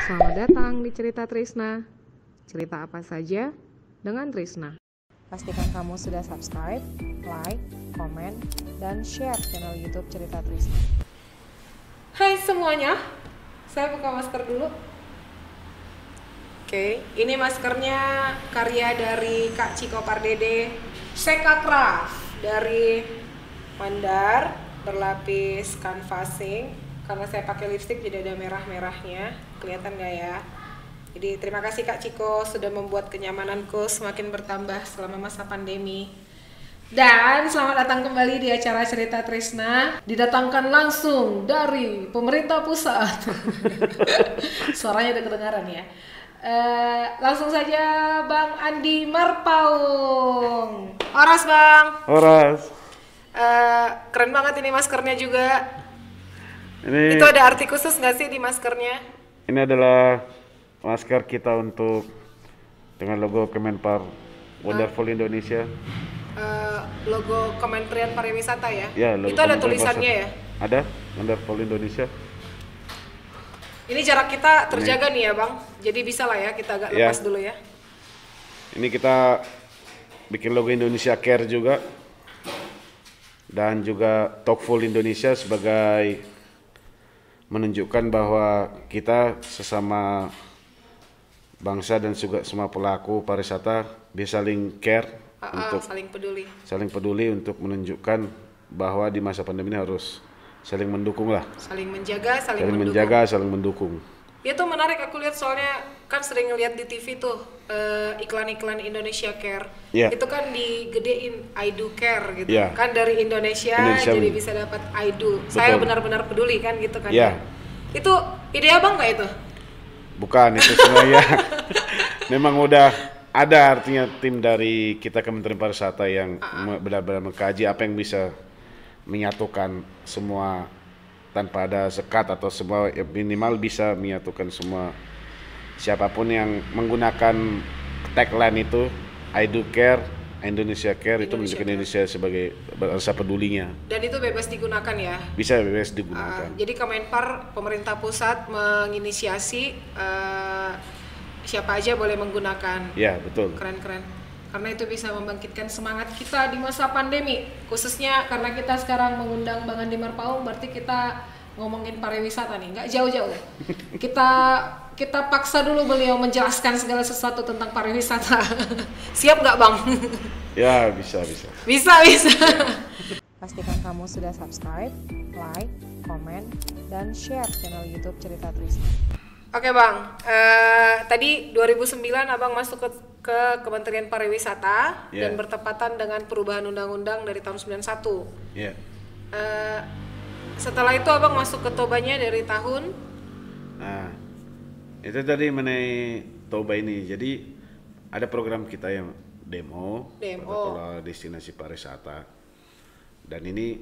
Selamat datang di Cerita Trisna. Cerita apa saja dengan Trisna. Pastikan kamu sudah subscribe, like, komen, dan share channel YouTube Cerita Trisna. Hai semuanya, saya buka masker dulu. Oke, ini maskernya karya dari Kak Ciko Pardede, Seka Craft dari Mandar, berlapis canvassing. Karena saya pakai lipstick jadi ada merah-merahnya, kelihatan nggak ya? Jadi terima kasih Kak Ciko sudah membuat kenyamananku semakin bertambah selama masa pandemi. Dan selamat datang kembali di acara Cerita Trisna, didatangkan langsung dari pemerintah pusat. Suaranya udah kedengaran ya. Langsung saja Bang Andi Marpaung. Oras Bang. Oras. Keren banget ini maskernya juga. Ini Itu ada arti khusus nggak sih di maskernya? Ini adalah masker kita untuk dengan logo Kemenpar Wonderful Indonesia. Logo Kementerian Pariwisata ya? Ya, logo itu ada Kementerian tulisannya ya? Ada Wonderful Indonesia. Ini jarak kita terjaga nih ya Bang, jadi bisa lah ya kita agak lepas dulu ya. Ini kita bikin logo Indonesia Care juga, dan juga Talkful Indonesia sebagai menunjukkan bahwa kita sesama bangsa dan juga semua pelaku pariwisata bisa saling care untuk saling peduli untuk menunjukkan bahwa di masa pandemi ini harus saling mendukung lah. Saling menjaga, saling mendukung. Itu menarik, aku lihat soalnya kan sering ngeliat di TV tuh iklan-iklan Indonesia Care. Itu kan digedein I Do Care gitu. Kan dari Indonesia jadi bisa dapat I Do. Betul. Saya benar-benar peduli kan gitu kan. Itu ide Abang nggak itu? Bukan, itu sebenarnya memang udah ada artinya tim dari kita Kementerian Pariwisata yang benar-benar mengkaji apa yang bisa menyatukan semua tanpa ada sekat atau semua minimal bisa menyatukan semua siapapun yang menggunakan tagline itu I Do Care, Indonesia Care, itu menunjukkan Indonesia sebagai rasa pedulinya. Dan itu bebas digunakan ya? Bisa bebas digunakan. Jadi Kemenpar, pemerintah pusat menginisiasi siapa aja boleh menggunakan. Ya betul. Keren-keren. Karena itu bisa membangkitkan semangat kita di masa pandemi. Khususnya karena kita sekarang mengundang Bang Andi Marpaung, berarti kita ngomongin pariwisata nih, nggak jauh-jauh. Kita paksa dulu beliau menjelaskan segala sesuatu tentang pariwisata. Siap nggak Bang? Ya bisa. Bisa. Pastikan kamu sudah subscribe, like, komen, dan share channel YouTube Cerita Trisna. Oke Bang, tadi 2009 Abang masuk ke Kementerian Pariwisata dan bertepatan dengan perubahan undang-undang dari tahun 91. Setelah itu Abang masuk ke Tobanya dari tahun? Nah, itu tadi mengenai Toba ini. Jadi ada program kita yang demo. Protokol destinasi pariwisata. Dan ini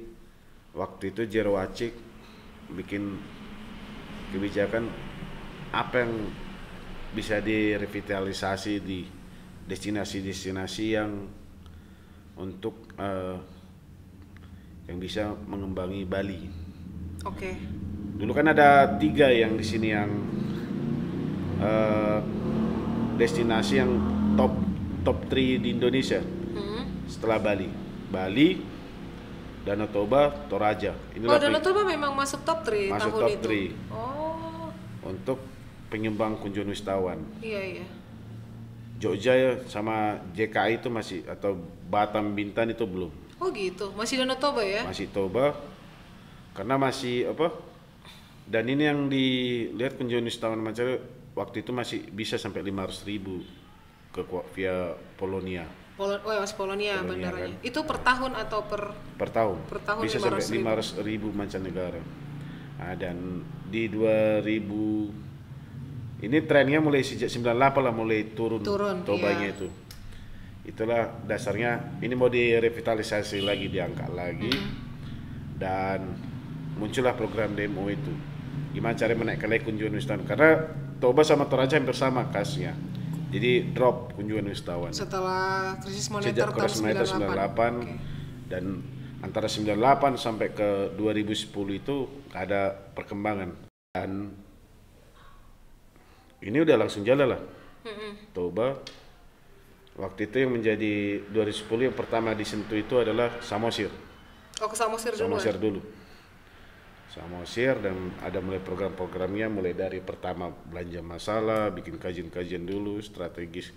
waktu itu Jero Acik bikin kebijakan apa yang bisa direvitalisasi di destinasi-destinasi yang untuk yang bisa mengembangi Bali. Dulu kan ada 3 yang di sini yang destinasi yang top 3 di Indonesia setelah Bali, Danau Toba, Toraja. Danau Toba memang masuk top 3 masuk tahun top itu. 3. Untuk penyumbang kunjungan wisatawan. Iya. Jogja sama JKI itu masih, atau Batam Bintan itu belum. Oh gitu, masih Danau Toba ya? Masih Toba, karena masih dan ini yang dilihat kunjungan wisatawan mancanegara waktu itu masih bisa sampai 500.000 via Polonia. Polonia bandaranya. Kan? Itu per tahun atau per tahun? Per tahun bisa sampai 500.000 mancanegara. Nah, dan di 2000 ini trennya mulai sejak 98 lah mulai turun Tobanya itu. Itulah dasarnya ini mau direvitalisasi lagi, diangkat lagi. Dan muncullah program demo itu. Gimana cara menaikkan lagi kunjungan wisatawan, karena Toba sama Toraja hampir sama kasnya. Jadi drop kunjungan wisatawan. Setelah krisis moneter sejak tahun 98. Dan antara 98 sampai ke 2010 itu ada perkembangan. Dan ini udah langsung jalan lah. Toba. Waktu itu yang menjadi 2010 yang pertama disentuh itu adalah Samosir. Oh, ke Samosir dulu. Samosir dulu. Samosir, dan ada mulai program-programnya, mulai dari pertama belanja masalah, bikin kajian-kajian dulu, strategis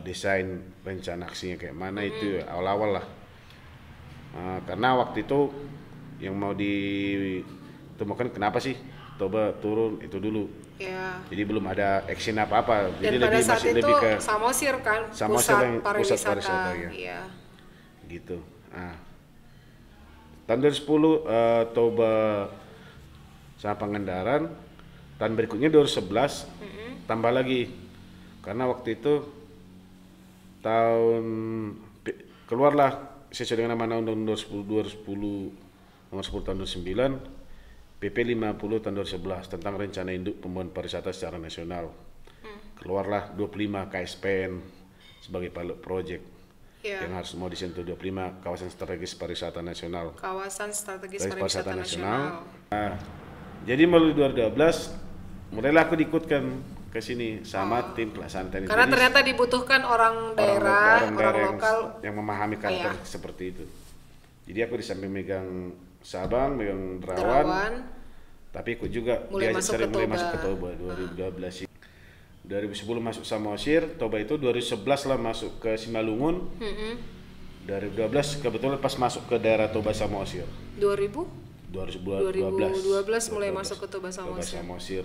desain rencana aksinya kayak mana, itu awal-awal lah. Karena waktu itu yang mau ditemukan kenapa sih Toba turun itu dulu. Ya. Jadi belum ada action apa-apa. Dan Jadi pada saat itu lebih ke Samosir kan Samosir yang pusat pusat pariwisata ya. Iya. Gitu. Tahun 2010 Toba sama Pangandaran. Tahun berikutnya 2011 tambah lagi. Karena waktu itu keluarlah sesuai dengan amanah Undang-Undang 2010 nomor 10 tahun 2009, PP 50 tahun 2011 tentang rencana induk pembangunan pariwisata secara nasional. Keluarlah 25 KSPN sebagai pilot project yang harus mau disentuh, 25 kawasan strategis pariwisata nasional. Kawasan strategis pariwisata nasional. Jadi melalui 2012 mulailah aku diikutkan ke sini sama tim pelaksana teknis. Karena ternyata dibutuhkan orang daerah, orang lokal yang memahami karakter seperti itu. Jadi aku di samping megang Sabang, megang Derawan, tapi ikut juga mulai masuk ke Toba 2012. 2010 masuk Samosir, Toba itu 2011 lah masuk ke Simalungun. 2012 kebetulan pas masuk ke daerah Toba Samosir. 2012 mulai masuk ke Toba Samosir.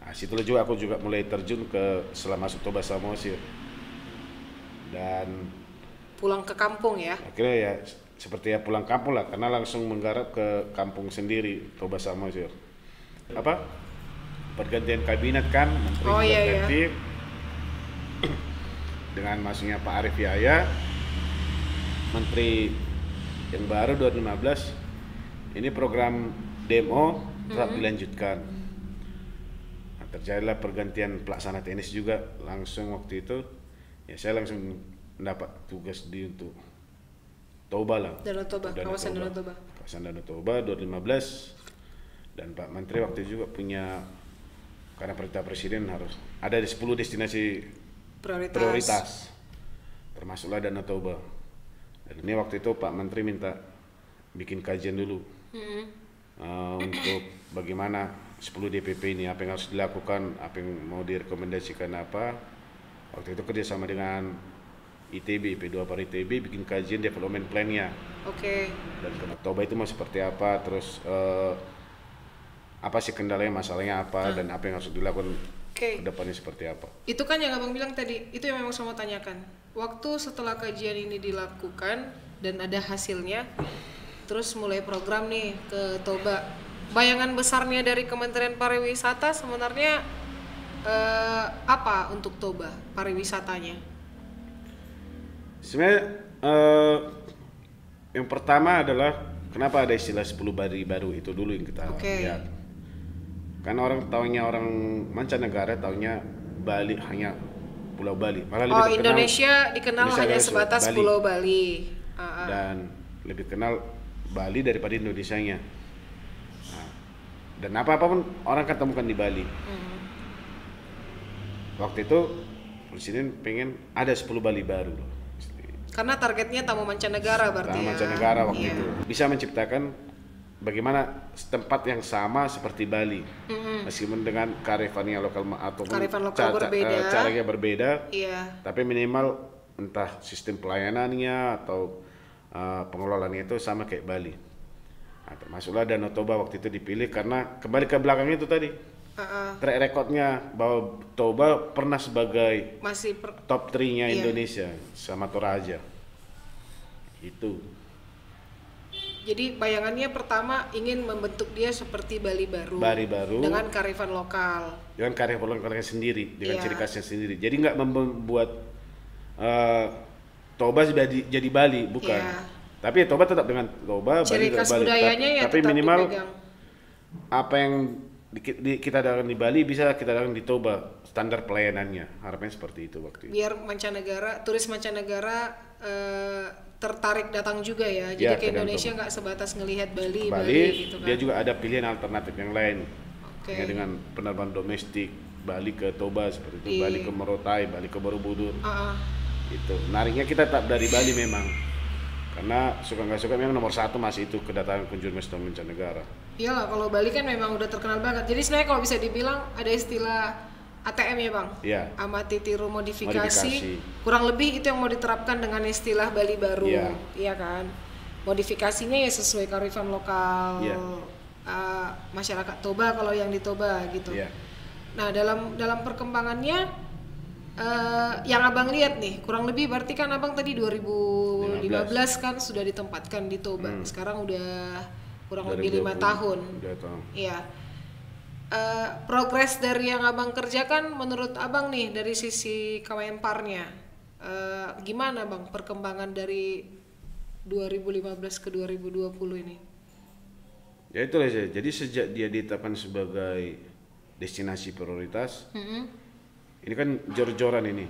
Nah, situlah juga aku juga mulai terjun ke setelah masuk Toba Samosir. Dan pulang ke kampung ya. Akhirnya ya seperti ya pulang kampung lah, karena langsung menggarap ke kampung sendiri, Toba Samosir. Pergantian kabinet kan, menteri berganti. Dengan masuknya Pak Arief Yahya, menteri yang baru 2015, ini program DMO tetap dilanjutkan. Nah, terjadilah pergantian pelaksana teknis juga langsung waktu itu. Ya saya langsung mendapat tugas untuk Toba lah. Danau Toba, kawasan Danau Toba. Kawasan Danau Toba 2015. Dan Pak Menteri waktu itu juga punya, karena perintah Presiden harus ada di 10 destinasi prioritas. Termasuklah Danau Toba. Dan ini waktu itu Pak Menteri minta bikin kajian dulu. Untuk bagaimana 10 DPP ini, apa yang harus dilakukan, apa yang mau direkomendasikan apa. Waktu itu kerjasama dengan ITB, P2 Par ITB bikin kajian development plan-nya. Dan Toba itu mau seperti apa, terus apa sih kendalanya, masalahnya apa, dan apa yang harus dilakukan ke depannya seperti apa. Itu kan yang Abang bilang tadi, itu yang memang saya mau tanyakan. Waktu setelah kajian ini dilakukan dan ada hasilnya, terus mulai program nih ke Toba. Bayangan besarnya dari Kementerian Pariwisata sebenarnya apa untuk Toba pariwisatanya? Sebenarnya yang pertama adalah kenapa ada istilah 10 Bali baru itu dulu yang kita lihat. Karena orang taunya, orang mancanegara taunya Bali hanya Pulau Bali. Malah lebih Indonesia dikenal hanya sebatas Bali. Pulau Bali. Dan lebih kenal Bali daripada Indonesianya. Dan apa-apa pun orang ketemukan di Bali. Waktu itu Presiden pengen ada 10 Bali baru. Karena targetnya tamu mancanegara berarti tamu mancanegara waktu itu. Bisa menciptakan bagaimana tempat yang sama seperti Bali. Meskipun dengan kearifannya lokal ataupun caranya berbeda. Tapi minimal entah sistem pelayanannya atau pengelolaannya itu sama kayak Bali. Nah, termasuklah Danau Toba waktu itu dipilih karena kembali ke belakang itu tadi. Track recordnya bahwa Toba pernah sebagai top 3-nya Indonesia sama Toraja. Itu. Jadi bayangannya pertama ingin membentuk dia seperti Bali baru. Dengan kearifan lokal. Dengan kearifan lokalnya sendiri, dengan ciri khasnya sendiri. Jadi nggak membuat Toba jadi Bali, bukan. Tapi Toba tetap dengan Toba, ciri Bali khas budayanya ya tapi tetap minimal dipegang. Apa yang kita dagang di Bali bisa kita dagang di Toba, standar pelayanannya. Harapannya seperti itu waktu itu. Biar turis mancanegara tertarik datang juga ya. Jadi ke Indonesia nggak sebatas ngelihat Bali gitu kan. Dia juga ada pilihan alternatif yang lain. Dengan penerbangan domestik Bali ke Toba seperti itu, Iya. Bali ke Morotai, Bali ke Borobudur. Ah, ah. Itu menariknya kita tetap dari Bali memang, karena suka nggak suka memang nomor satu masih itu kedatangan kunjungan wisatawan mancanegara. Iyalah, kalau Bali kan memang udah terkenal banget. Jadi sebenarnya kalau bisa dibilang ada istilah ATM ya bang, Iya. amati tiru modifikasi. Modifikasi. Kurang lebih itu yang mau diterapkan dengan istilah Bali baru, Iya. iya kan? Modifikasinya ya sesuai kearifan lokal Iya. masyarakat Toba kalau yang di Toba gitu. Iya. Nah dalam perkembangannya yang abang lihat nih, kurang lebih berarti kan abang tadi 2015 kan sudah ditempatkan di Toba. Sekarang udah kurang lebih 5 tahun. Udah tahun. Iya. Progres dari yang abang kerjakan menurut abang nih dari sisi Kemenparnya, gimana bang perkembangan dari 2015 ke 2020 ini? Ya itulah sih. Jadi sejak dia ditetapkan sebagai destinasi prioritas, ini kan jor-joran ini.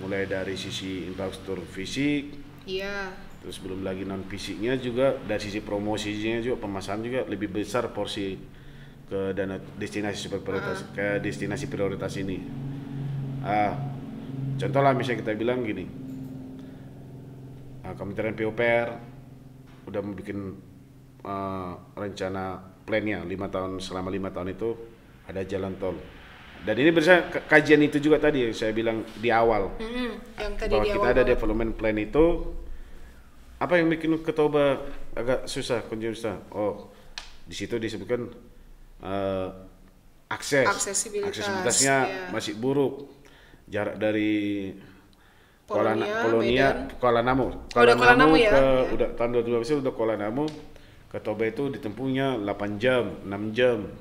Mulai dari sisi infrastruktur fisik, Iya. terus belum lagi non fisiknya juga, dari sisi promosinya juga, pemasaran juga lebih besar porsi ke dana destinasi super prioritas, ke destinasi prioritas ini. Contoh lah misalnya kita bilang gini, Kementerian PUPR udah bikin rencana plannya 5 tahun, selama 5 tahun itu ada jalan tol. Dan ini berdasarkan kajian itu juga tadi yang saya bilang di awal, Yang tadi bahwa di kita awal ada banget. development plan itu. Apa yang bikin ke Toba agak susah kunjungan susah? Oh, di situ disebutkan aksesibilitasnya iya. masih buruk. Jarak dari Kuala Medan. Kuala Namu Udah Kuala Namu ya? ke Iya. udah tahun 2015 udah Kuala Namu ke Toba itu ditempuhnya 8 jam, 6 jam.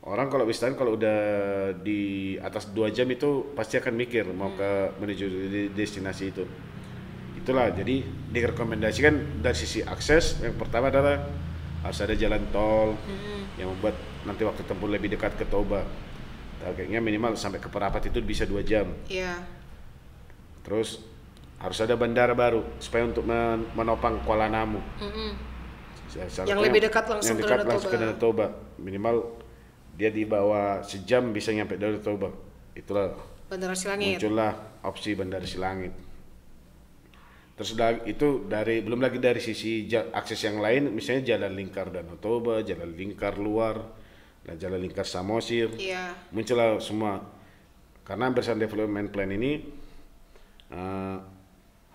Orang kalau wisatawan kalau udah di atas 2 jam itu pasti akan mikir mau ke menuju destinasi itu. Itulah, jadi direkomendasikan dari sisi akses yang pertama adalah harus ada jalan tol yang membuat nanti waktu tempuh lebih dekat ke Toba. Targetnya minimal sampai ke Perapat itu bisa 2 jam. Iya. Terus harus ada bandara baru supaya untuk menopang Kuala Namu. Yang lebih dekat langsung yang ke dekat Danau langsung ke Danau Toba. Minimal dia di bawah sejam bisa nyampe Danau Toba. Itulah Bandara Silangit. muncullah opsi Bandara Silangit. Terus itu dari belum lagi dari sisi akses yang lain, misalnya jalan lingkar Danau Toba, jalan lingkar luar, dan jalan lingkar Samosir. Iya. Muncullah semua. Karena berdasarkan development plan ini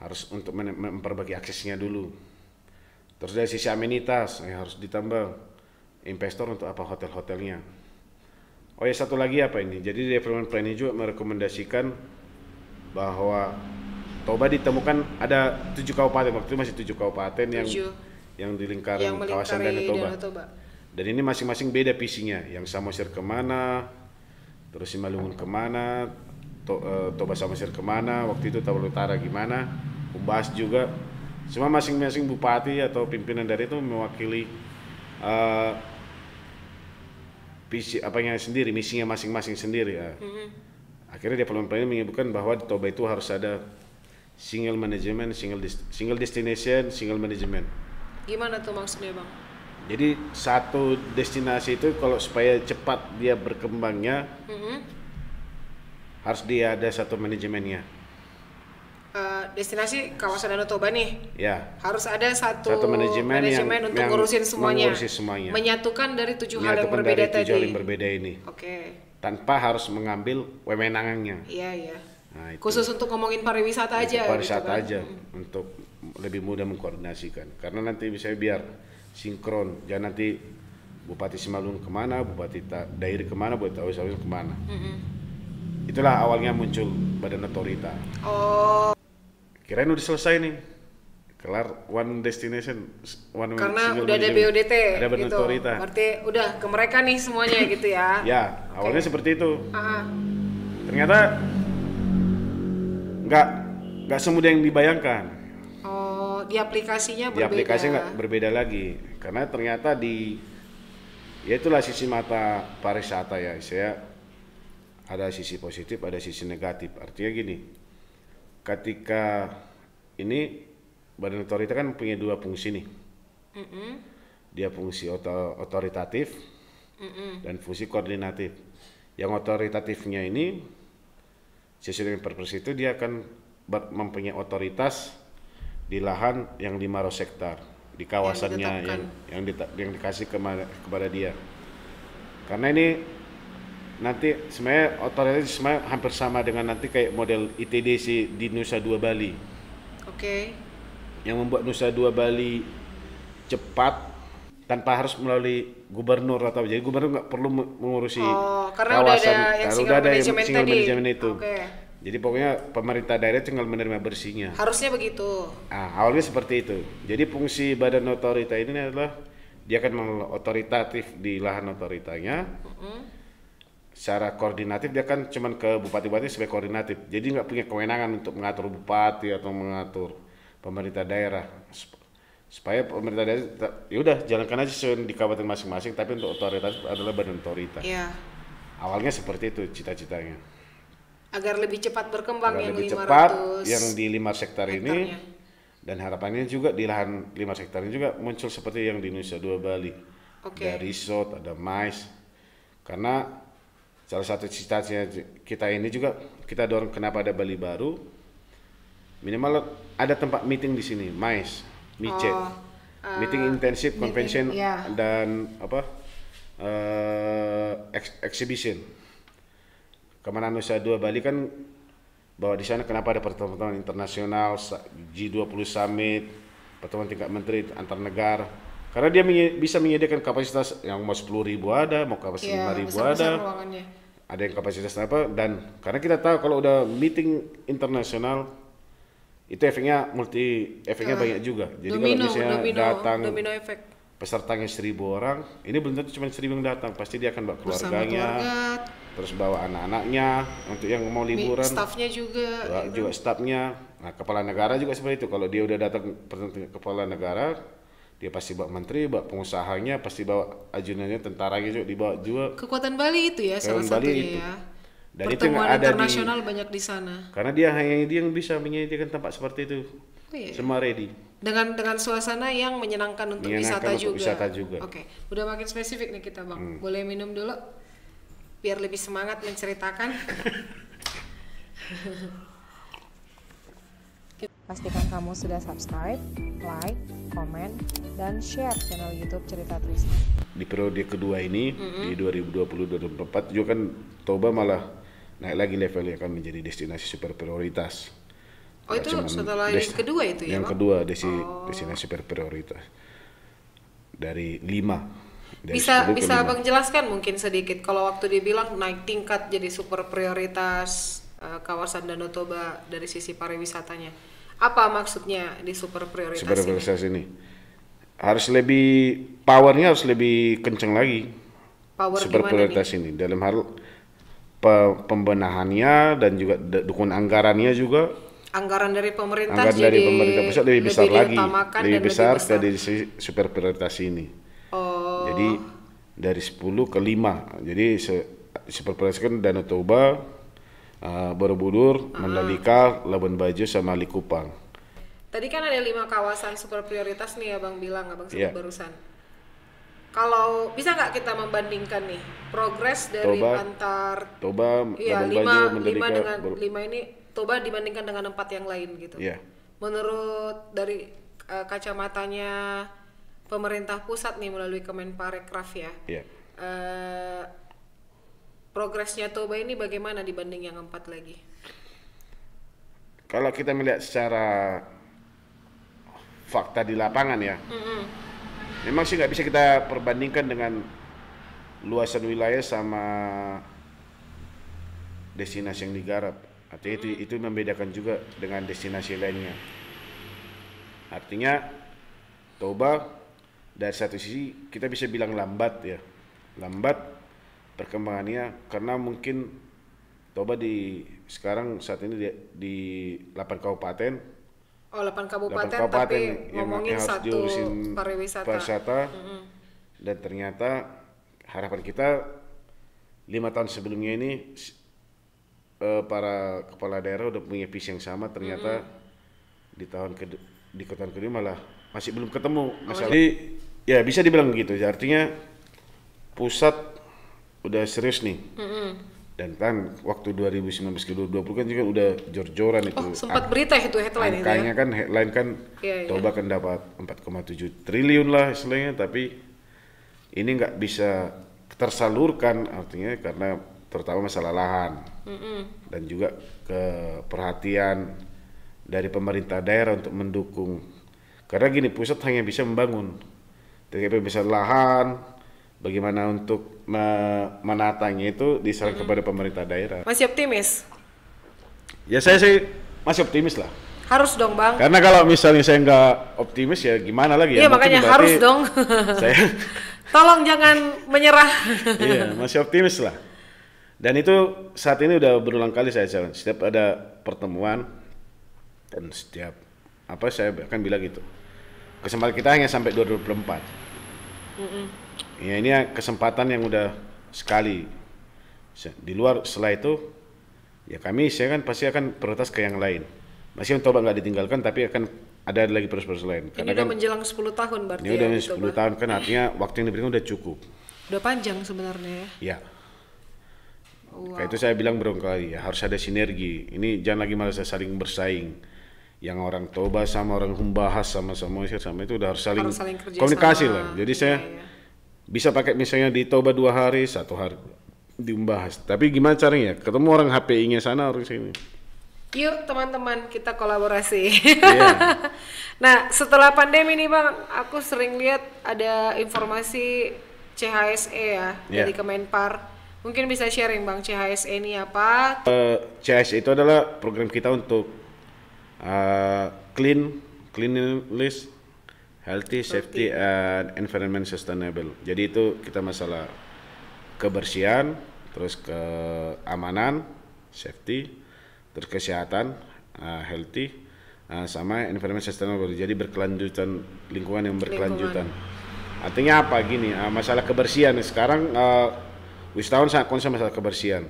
harus untuk memperbaiki aksesnya dulu. Terus dari sisi amenitas harus ditambah investor untuk apa hotel-hotelnya. Oh ya, satu lagi apa ini? Jadi development plan ini juga merekomendasikan bahwa Toba ditemukan ada 7 kabupaten, waktu itu masih 7 kabupaten yang di lingkaran kawasan Danau Toba. Dan ini masing-masing beda visinya. Yang Samosir kemana, terus Simalungun kemana, Toba Samosir kemana, waktu itu Toba Utara gimana, Umbas juga. Semua masing-masing bupati atau pimpinan dari itu mewakili visi apanya sendiri, misinya masing-masing sendiri ya. Akhirnya development plan ini menyebutkan bahwa di Toba itu harus ada single management, single destination, single management. Gimana tuh maksudnya bang? Jadi satu destinasi itu kalau supaya cepat dia berkembangnya harus dia ada satu manajemennya. Destinasi kawasan Danau Toba nih. Ya. Harus ada satu manajemen untuk ngurusin semuanya. Menyatukan dari 7 hal yang berbeda tadi. 7 hal yang berbeda ini. Oke. Tanpa harus mengambil wewenangannya. Iya. Nah, itu. Khusus untuk ngomongin pariwisata aja. Pariwisata gitu kan? aja untuk lebih mudah mengkoordinasikan. Karena nanti bisa biar sinkron. Jangan nanti Bupati Simalungun kemana, Bupati Dairi kemana, Bupati Tawi kemana. Itulah awalnya muncul Badan Otorita. Oh. Kirain udah selesai nih, kelar one destination, karena udah ada BODT, ada Badan gitu. Otorita. Berarti udah ke mereka nih semuanya gitu ya? Ya, awalnya seperti itu. Ternyata nggak semudah yang dibayangkan. Oh, di aplikasinya berbeda. Di aplikasinya nggak berbeda lagi, karena ternyata ya itulah sisi mata pariwisata ya. Saya ada sisi positif, ada sisi negatif. Artinya gini. Ketika ini Badan Otorita kan punya 2 fungsi nih. Dia fungsi otoritatif, dan fungsi koordinatif. Yang otoritatifnya ini sesuai dengan Perpres itu dia akan mempunyai otoritas di lahan yang 500 hektar di kawasannya yang dikasih kepada dia. Karena ini nanti sebenarnya otoritas sebenarnya hampir sama dengan nanti kayak model ITDC di Nusa Dua Bali. Yang membuat Nusa Dua Bali cepat tanpa harus melalui gubernur atau jadi gubernur nggak perlu mengurusi kawasan udah ada yang single manajemen itu. Jadi pokoknya pemerintah daerah tinggal menerima bersihnya. Harusnya begitu. Awalnya seperti itu. Jadi fungsi badan otorita ini adalah dia akan otoritatif di lahan otoritanya. Secara koordinatif dia kan cuman ke bupati-bupati sebagai koordinatif. Jadi nggak punya kewenangan untuk mengatur bupati atau mengatur pemerintah daerah. Supaya pemerintah daerah ya udah jalankan aja sesuai di kabupaten masing-masing, tapi untuk otoritas adalah badan otorita. Awalnya seperti itu cita-citanya. Agar lebih cepat berkembang yang lebih cepat yang di 5 hektar ini, dan harapannya juga di lahan 5 hektar ini juga muncul seperti yang di Nusa Dua Bali. Ada resort, ada mais. Karena salah satu cita-cita kita ini juga kita dorong kenapa ada Bali Baru, minimal ada tempat meeting di sini, mais, micet, meeting intensif, convention dan exhibition. Kemana Nusa Dua Bali kan bahwa di sana kenapa ada pertemuan internasional, G20 Summit, pertemuan tingkat menteri antar negara. Karena dia bisa menyediakan kapasitas yang mau 10.000 ada, mau kapasitas 5.000 ada. Ada yang kapasitas apa, dan karena kita tahu kalau udah meeting internasional itu efeknya banyak juga. Jadi kalau misalnya datang pesertanya 1.000 orang, ini belum tentu cuma 1.000 yang datang, pasti dia akan bawa keluarganya, terus bawa anak-anaknya untuk yang mau liburan, stafnya juga stafnya. Nah, kepala negara juga seperti itu. Kalau dia udah datang kepala negara, dia pasti bawa menteri, bawa pengusahanya, pasti bawa ajunannya, tentaranya juga dibawa juga. Kekuatan Bali itu ya salah satunya itu. Dan pertemuan itu internasional banyak di sana. Karena dia yang bisa menyediakan tempat seperti itu. Semua ready. Dengan suasana yang menyenangkan untuk wisata juga. Oke, udah makin spesifik nih kita Bang. Boleh minum dulu biar lebih semangat menceritakan. Pastikan kamu sudah subscribe, like, komen, dan share channel YouTube Cerita Trisna. Di periode kedua ini di 2020-2024 juga kan Toba malah naik lagi levelnya, akan menjadi destinasi super prioritas. Itu setelah yang kedua itu ya? Yang kedua destinasi super prioritas dari 5. Bisa Abang jelaskan mungkin sedikit kalau waktu dibilang naik tingkat jadi super prioritas kawasan Danau Toba dari sisi pariwisatanya. Apa maksudnya di super prioritas ini? Harus powernya harus lebih kencang lagi. Super prioritas ini dalam hal pembenahannya dan juga dukungan anggarannya juga. Anggaran dari pemerintah pusat lebih besar lagi, lebih besar dari super prioritas ini. Jadi dari 10 ke 5. Jadi super prioritas kan Danau Toba, Borobudur, Mandalika, Labuan Bajo sama Likupang. Tadi kan ada 5 kawasan super prioritas nih Abang bilang, Abang sebut barusan. Kalau bisa nggak kita membandingkan nih progres dari antar Toba, Labuan Bajo, Mandalika, 5 ini Toba dibandingkan dengan 4 yang lain gitu. Menurut dari kacamatanya pemerintah pusat nih melalui Kemenparekraf ya. Progresnya Toba ini bagaimana dibanding yang 4 lagi? Kalau kita melihat secara fakta di lapangan ya, memang sih nggak bisa kita perbandingkan dengan luasan wilayah sama destinasi yang digarap. Artinya itu membedakan juga dengan destinasi lainnya. Artinya Toba dari satu sisi kita bisa bilang lambat perkembangannya karena mungkin Toba sekarang saat ini di 8 kabupaten. 8 kabupaten tapi ngomongin satu pariwisata. Dan ternyata harapan kita 5 tahun sebelumnya ini para kepala daerah udah punya visi yang sama, ternyata di tahun kedua malah masih belum ketemu masalah. Jadi ya bisa dibilang begitu. Artinya pusat udah serius nih. Dan kan waktu 2019 ke 2020 kan juga udah jor-joran itu. Oh, sempat berita itu headline itu ya. Angkanya kan headline kan Toba kan dapat 4,7 triliun lah istilahnya, tapi ini nggak bisa tersalurkan, artinya karena terutama masalah lahan dan juga keperhatian dari pemerintah daerah untuk mendukung. Karena gini, pusat hanya bisa membangun, tapi bisa lahan, bagaimana untuk menatanya itu diserahkan kepada pemerintah daerah. Masih optimis? Ya saya sih masih optimis lah. Harus dong Bang. Karena kalau misalnya saya nggak optimis ya gimana lagi ya. Iya makanya harus dong. Saya tolong jangan menyerah. Iya masih optimis lah. Dan itu saat ini udah berulang kali saya challenge. Setiap ada pertemuan dan setiap apa saya akan bilang gitu. Kesempatan kita hanya sampai 2024. Ya ini kesempatan yang udah sekali. Di luar setelah itu ya saya kan pasti akan prioritas ke yang lain. Masih Toba nggak ditinggalkan, tapi akan ada lagi proses lain. Ini udah menjelang 10 tahun berarti. Ini udah 10 tahun kan, artinya waktu yang diberikan udah cukup. Udah panjang sebenarnya. Ya. Kayak itu saya bilang berkali ya harus ada sinergi. Ini jangan lagi malah saling bersaing. Yang orang Toba sama orang Humbahas sama itu udah harus saling komunikasi lah. Jadi saya bisa pakai misalnya di Toba 2 hari, 1 hari di Humbahas. Tapi gimana caranya? Ketemu orang HPI-nya sana, orang sini. Yuk teman-teman kita kolaborasi. Nah setelah pandemi nih Bang, aku sering lihat ada informasi CHSE ya dari Kemenpar. Mungkin bisa sharing Bang, CHSE ini apa? CHSE itu adalah program kita untuk cleanliness, healthy, safety, and environment sustainable. Jadi itu kita masalah kebersihan, terus keamanan, safety, terus kesehatan, healthy, sama environment sustainable. Jadi berkelanjutan, lingkungan yang berkelanjutan. Artinya apa gini? Masalah kebersihan sekarang wisatawan sangat concern masalah kebersihan.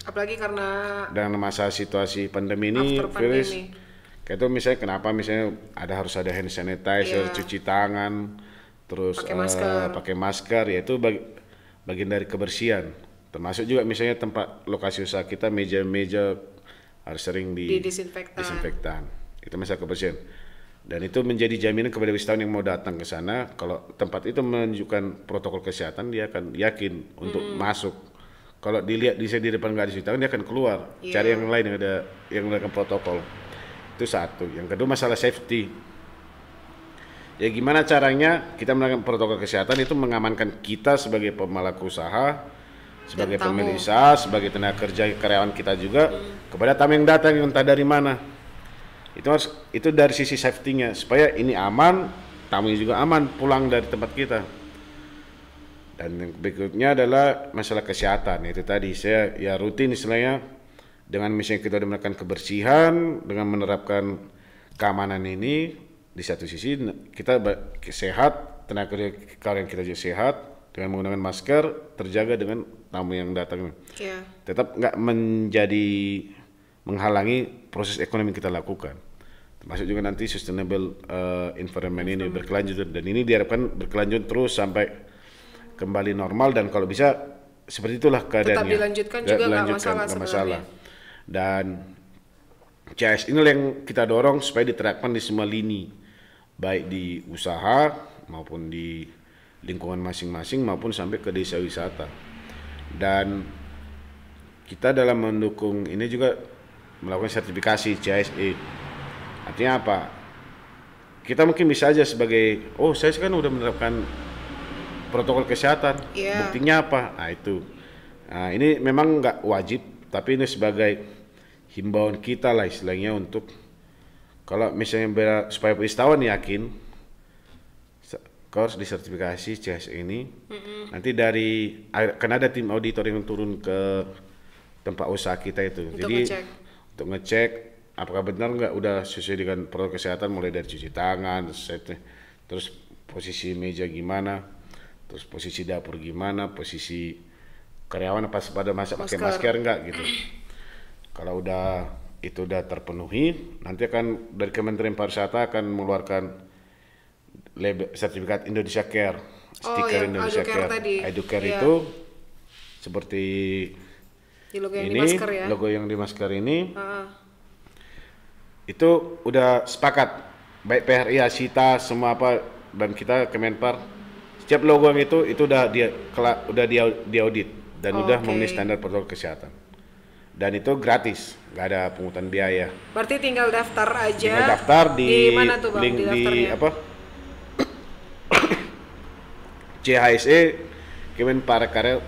Apalagi karena dengan masa situasi pandemi ini, virus. Kayak itu misalnya kenapa misalnya harus ada hand sanitizer, cuci tangan, terus pakai masker, ya itu bagian dari kebersihan. Termasuk juga misalnya tempat lokasi usaha kita, meja-meja harus sering disinfektan. Itu masalah kebersihan. Dan itu menjadi jaminan kepada wisatawan yang mau datang ke sana, kalau tempat itu menunjukkan protokol kesehatan, dia akan yakin untuk masuk. Kalau dilihat di depan nggak disinfektan, dia akan keluar, cari yang lain yang melakukan protokol. Itu satu. Yang kedua masalah safety. Ya gimana caranya kita melakukan protokol kesehatan itu mengamankan kita sebagai pelaku usaha, sebagai pemilik usaha, sebagai tenaga kerja karyawan kita juga kepada tamu yang datang yang entah dari mana. Itu dari sisi safety-nya supaya ini aman, tamunya juga aman pulang dari tempat kita. Dan yang berikutnya adalah masalah kesehatan. Itu tadi saya ya rutin istilahnya dengan misalnya kita udah melakukan kebersihan dengan menerapkan keamanan ini, di satu sisi kita sehat, tenaga kerja karyawan kita juga sehat dengan menggunakan masker, terjaga dengan tamu yang datang. Tetap nggak menghalangi proses ekonomi kita lakukan. Termasuk juga nanti sustainable environment ini berkelanjutan, dan ini diharapkan berkelanjut terus sampai kembali normal, dan kalau bisa seperti itulah keadaannya. Tetap dilanjutkan juga nggak masalah. Dan CHS ini yang kita dorong supaya diterapkan di semua lini, baik di usaha maupun di lingkungan masing-masing maupun sampai ke desa wisata. Dan kita dalam mendukung ini juga melakukan sertifikasi CHSE. Artinya apa? Kita mungkin bisa aja sebagai, saya kan udah menerapkan protokol kesehatan, buktinya apa? Nah itu. Nah ini memang nggak wajib, tapi ini sebagai himbauan kita lah istilahnya untuk kalau misalnya supaya wisatawan yakin, kau harus disertifikasi CHSE ini. Nanti akan ada tim auditor yang turun ke tempat usaha kita itu. Untuk ngecek apakah benar nggak udah sesuai dengan protokol kesehatan, mulai dari cuci tangan, terus posisi meja gimana, terus posisi dapur gimana, posisi karyawan pas pada masa pakai masker enggak gitu. Kalau itu udah terpenuhi, nanti akan dari Kementerian Pariwisata akan mengeluarkan sertifikat Indonesia Care, stiker Indonesia Care. Educare itu seperti Di logo yang ini, di masker ya. logo yang di masker ini, Heeh. itu udah sepakat, baik PHRI, Asita, semua apa, dan kita Kemenpar, setiap logo yang itu udah dia audit dan udah Oke. memenuhi standar protokol kesehatan. Dan itu gratis, nggak ada pungutan biaya. Berarti tinggal daftar aja. Tinggal daftar di mana tuh Bang link di di daftarnya? apa? CHSE Kemenparekraf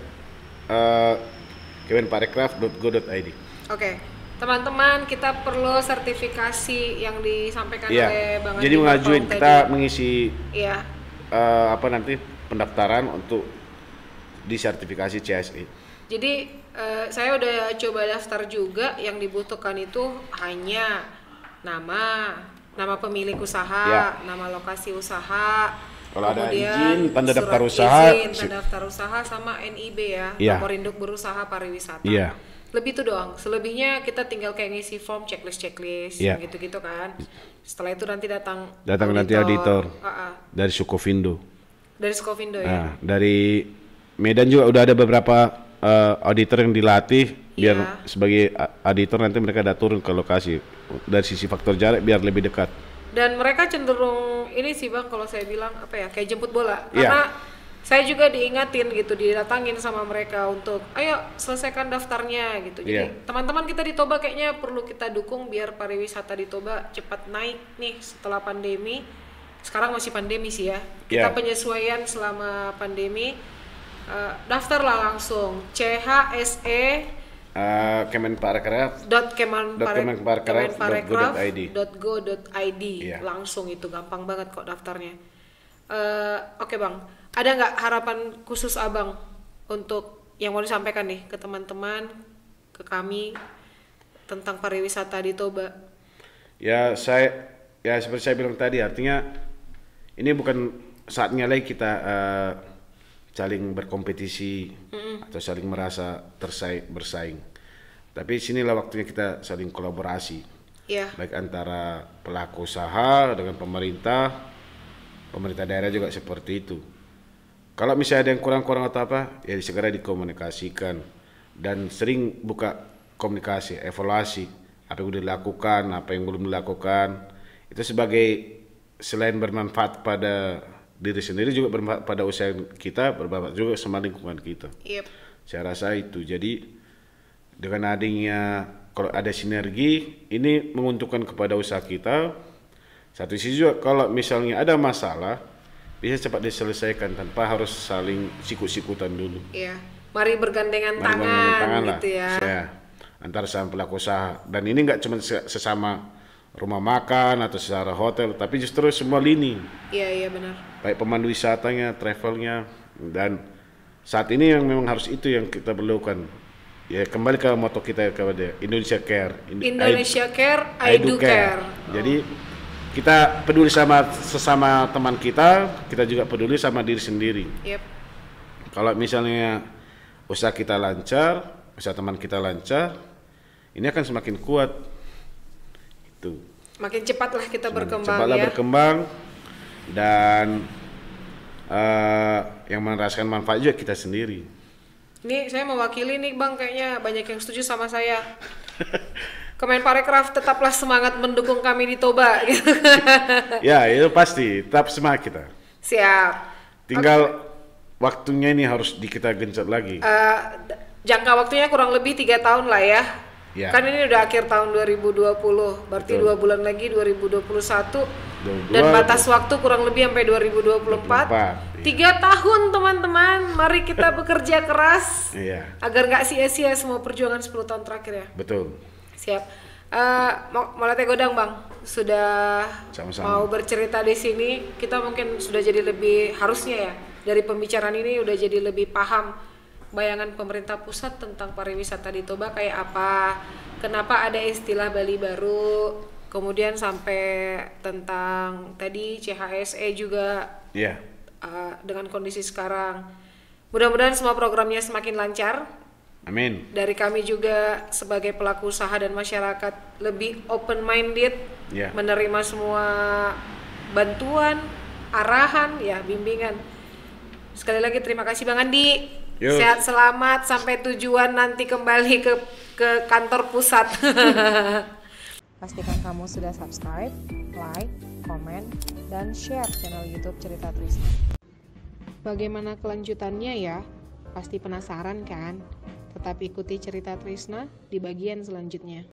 kemenparekraf.go.id. Oke. Teman-teman, kita perlu sertifikasi yang disampaikan Iya. oleh Bang Jadi Andi mengajuin Bartong kita tadi. mengisi Iya. apa nanti pendaftaran untuk disertifikasi CHSE. Jadi saya udah coba daftar juga, yang dibutuhkan itu hanya nama pemilik usaha, Ya. nama lokasi usaha, Kalau ada kemudian izin, tanda surat daftar usaha, izin, tanda daftar usaha sama NIB ya, Ya. nomor induk berusaha pariwisata. Iya. Lebih itu doang. Selebihnya kita tinggal kayak ngisi form checklist Iya. gitu-gitu kan. Setelah itu nanti datang Nanti auditor Ah, ah. dari Sukovindo. Dari Skovindo ya. Nah, dari Medan juga udah ada beberapa auditor yang dilatih biar Iya. sebagai auditor, nanti mereka ada turun ke lokasi dari sisi faktor jarak biar lebih dekat. Dan mereka cenderung ini sih Bang, kalau saya bilang apa ya, kayak jemput bola. Iya. Karena saya juga diingatin gitu, didatangin sama mereka untuk ayo selesaikan daftarnya gitu. Jadi Iya. teman-teman kita di Toba kayaknya perlu kita dukung biar pariwisata di Toba cepat naik nih setelah pandemi. Sekarang masih pandemi sih ya. Kita Iya. penyesuaian selama pandemi. Daftarlah langsung CHSE Kemenparekraf. kemenparekraf.go.id. Iya. Langsung, itu gampang banget kok daftarnya. Oke Bang, ada nggak harapan khusus Abang untuk yang mau disampaikan nih ke teman-teman, ke kami tentang pariwisata di Toba? Ya seperti saya bilang tadi, artinya ini bukan saatnya lagi kita saling berkompetisi atau saling merasa bersaing. Tapi sinilah waktunya kita saling kolaborasi, Ya, baik antara pelaku usaha dengan pemerintah daerah juga seperti itu. Kalau misalnya ada yang kurang-kurang atau apa, ya segera dikomunikasikan dan sering buka komunikasi, evaluasi apa yang sudah dilakukan, apa yang belum dilakukan. Itu sebagai selain bermanfaat pada diri sendiri juga bermanfaat pada usaha kita, bermanfaat juga sama lingkungan kita. yep. Saya rasa itu. Jadi dengan adanya kalau ada sinergi, ini menguntungkan kepada usaha kita. Satu sisi juga kalau misalnya ada masalah bisa cepat diselesaikan tanpa harus saling sikut-sikutan dulu. Ya, mari bergandengan Mari tangan, bergandengan tangan lah, gitu ya. antara sama pelaku usaha. Dan ini nggak cuma sesama rumah makan atau secara hotel, tapi justru semua lini, Iya benar. baik pemandu wisatanya, travelnya, dan saat ini yang memang harus itu yang kita perlukan. Ya kembali ke moto kita kepada Indonesia Care. Indonesia Care, I do care. Jadi kita peduli sama sesama teman kita juga peduli sama diri sendiri. Yep. Kalau misalnya usaha kita lancar, usaha teman kita lancar, ini akan semakin kuat. Itu. Makin cepatlah kita berkembang Cepatlah ya. berkembang dan yang merasakan manfaat juga kita sendiri. Ini saya mewakili nih Bang, kayaknya banyak yang setuju sama saya. Kemenparekraf tetaplah semangat mendukung kami di Toba. Gitu. Ya itu pasti, tetap semangat kita. Siap. Tinggal waktunya ini harus kita genjot lagi. Jangka waktunya kurang lebih 3 tahun lah ya. Ya. Kan ini udah akhir tahun 2020, berarti Betul. 2 bulan lagi 2021. 22, Dan batas waktu kurang lebih sampai 2024. 3 tahun teman-teman, mari kita bekerja keras Iya, agar nggak sia-sia semua perjuangan 10 tahun terakhir ya. betul. Siap. Mau latih godang Bang, sudah Sama-sama. mau bercerita di sini, kita mungkin sudah jadi lebih, harusnya ya, dari pembicaraan ini udah jadi lebih paham bayangan pemerintah pusat tentang pariwisata di Toba kayak apa, kenapa ada istilah Bali baru, kemudian sampai tentang tadi CHSE juga. Iya. Dengan kondisi sekarang, mudah-mudahan semua programnya semakin lancar. Amin. Dari kami juga sebagai pelaku usaha dan masyarakat lebih open minded, Ya. menerima semua bantuan, arahan, ya bimbingan. Sekali lagi terima kasih Bang Andi. Yuk. Sehat selamat sampai tujuan nanti kembali ke kantor pusat. Pastikan kamu sudah subscribe, like, komen, dan share channel YouTube Cerita Trisna. Bagaimana kelanjutannya ya? Pasti penasaran kan? Tetap ikuti Cerita Trisna di bagian selanjutnya.